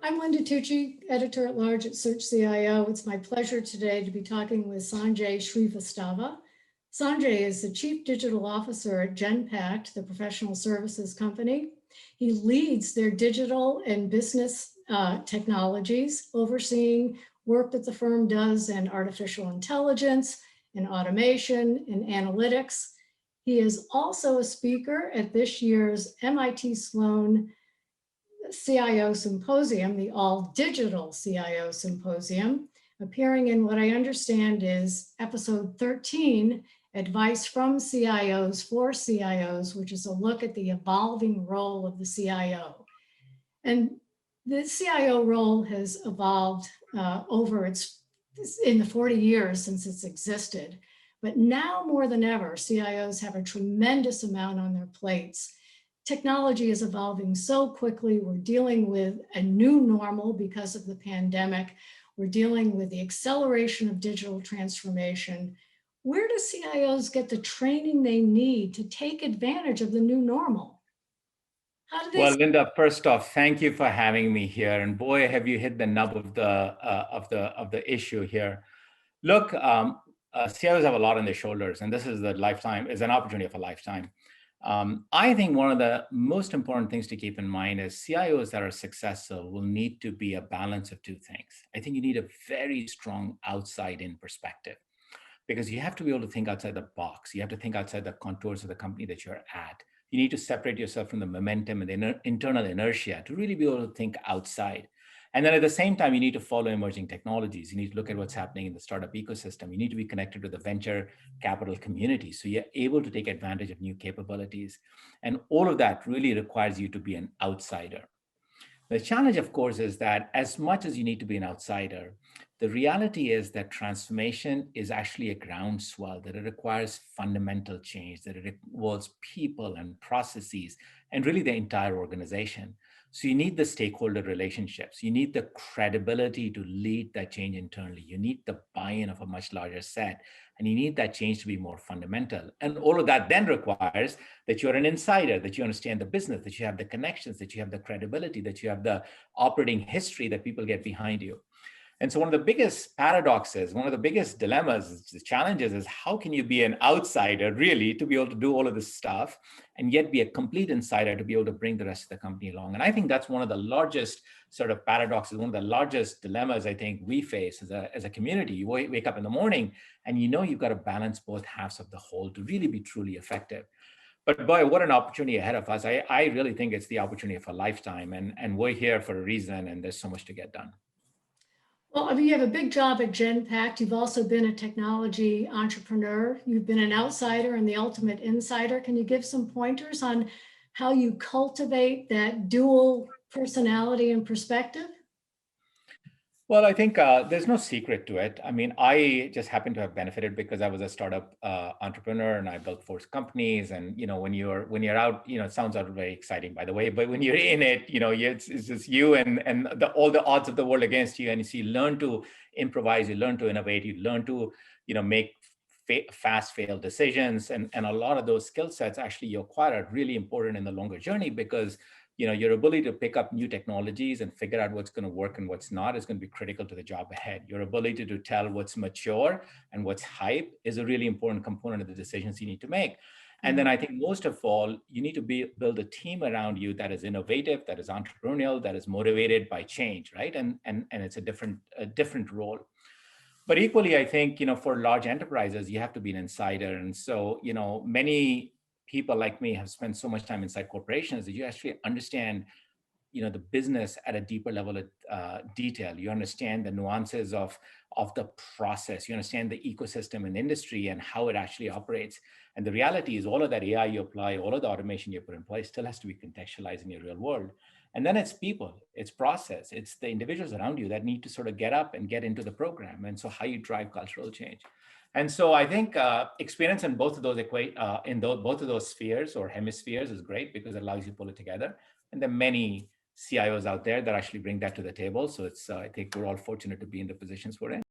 I'm Linda Tucci, editor at large at Search CIO. It's my pleasure today to be talking with Sanjay Srivastava. Sanjay is the Chief Digital Officer at Genpact, the professional services company. He leads their digital and business technologies, overseeing work that the firm does in artificial intelligence, in automation, in analytics. He is also a speaker at this year's MIT Sloan CIO Symposium, the all-digital CIO Symposium, appearing in what I understand is episode 13, Advice from CIOs for CIOs, which is a look at the evolving role of the CIO. And the CIO role has evolved in the 40 years since it's existed. But now more than ever, CIOs have a tremendous amount on their plates. Technology is evolving so quickly. We're dealing with a new normal because of the pandemic. We're dealing with the acceleration of digital transformation. Where do CIOs get the training they need to take advantage of the new normal? How do they? Well, Linda, first off, thank you for having me here. And boy, have you hit the nub of the issue here. Look, CIOs have a lot on their shoulders, and this is an opportunity of a lifetime. I think one of the most important things to keep in mind is CIOs that are successful will need to be a balance of two things. I think you need a very strong outside-in perspective because you have to be able to think outside the box. You have to think outside the contours of the company that you're at. You need to separate yourself from the momentum and the internal inertia to really be able to think outside. And then at the same time, you need to follow emerging technologies. You need to look at what's happening in the startup ecosystem. You need to be connected to the venture capital community so you're able to take advantage of new capabilities. And all of that really requires you to be an outsider. The challenge, of course, is that as much as you need to be an outsider, the reality is that transformation is actually a groundswell, that it requires fundamental change, that it involves people and processes and really the entire organization. So you need the stakeholder relationships. You need the credibility to lead that change internally. You need the buy-in of a much larger set, and you need that change to be more fundamental. And all of that then requires that you're an insider, that you understand the business, that you have the connections, that you have the credibility, that you have the operating history that people get behind you. And so one of the biggest paradoxes, one of the biggest dilemmas, the challenges is how can you be an outsider really to be able to do all of this stuff and yet be a complete insider to be able to bring the rest of the company along. And I think that's one of the largest sort of paradoxes, one of the largest dilemmas I think we face as a community. You wake up in the morning and you know you've got to balance both halves of the whole to really be truly effective. But boy, what an opportunity ahead of us. I really think it's the opportunity of a lifetime, and we're here for a reason, and there's so much to get done. Well, I mean, you have a big job at Genpact. You've also been a technology entrepreneur. You've been an outsider and the ultimate insider. Can you give some pointers on how you cultivate that dual personality and perspective? Well, I think there's no secret to it. I mean, I just happen to have benefited because I was a startup entrepreneur and I built 4 companies. And when you're out, it sounds out very exciting, by the way. But when you're in it, it's just you and all the odds of the world against you. And you learn to improvise, you learn to innovate, you learn to make fast fail decisions, and a lot of those skill sets actually you acquire are really important in the longer journey because your ability to pick up new technologies and figure out what's going to work and what's not is going to be critical to the job ahead. Your ability to tell what's mature and what's hype is a really important component of the decisions you need to make. And then I think most of all, you need to build a team around you that is innovative, that is entrepreneurial, that is motivated by change, right? And it's a different role. But equally, I think, for large enterprises, you have to be an insider. And so, many people like me have spent so much time inside corporations that you actually understand, the business at a deeper level of detail. You understand the nuances of the process. You understand the ecosystem and industry and how it actually operates. And the reality is all of that AI you apply, all of the automation you put in place still has to be contextualized in your real world. And then it's people, it's process, it's the individuals around you that need to sort of get up and get into the program. And so how you drive cultural change. And so I think experience in both of those spheres or hemispheres is great because it allows you to pull it together. And there are many CIOs out there that actually bring that to the table. So I think we're all fortunate to be in the positions we're in.